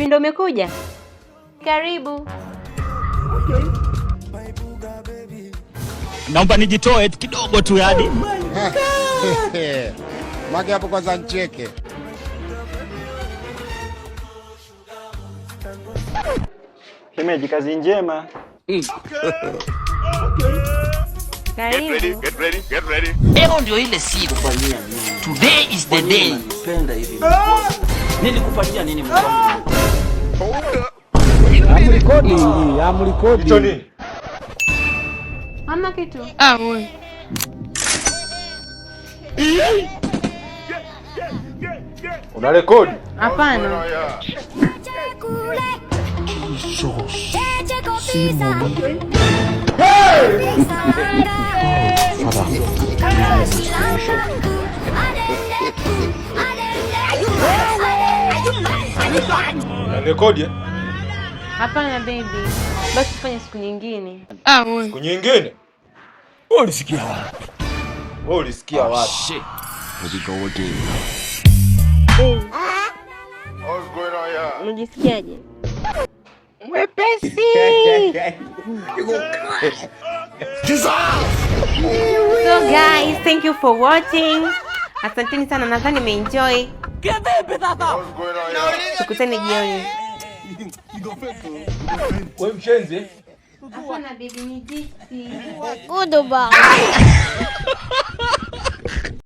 Baby ndo umekuja? Karibu. Okay. Naomba nijitoe kidogo tu yani. Mage hapo kwanza ncheke. Shemeji, kazi njema. Karibu. Get ready. Leo ndio ile siku. Today is the day. Penda hivi. Nilikufanyia nini mwanangu? Amlikodi. Hicho nini? Hamna kitu. Wewe. Una rekodi? Hapana. Una rekodi? Hapana baby. Basi tufanye siku nyingine. Wewe. Siku nyingine? Wewe ulisikia wapi? Wewe ulisikia wapi? Shit. Here we go again. What's going on here? Unajisikiaje? Mwepesi. So guys, thank you for watching. Asanteni sana, nadhani mmeenjoy. What's going on here? Tukutane jioni. Wewe mshenzi? Hapana baby, ni jinsi. Goodbye.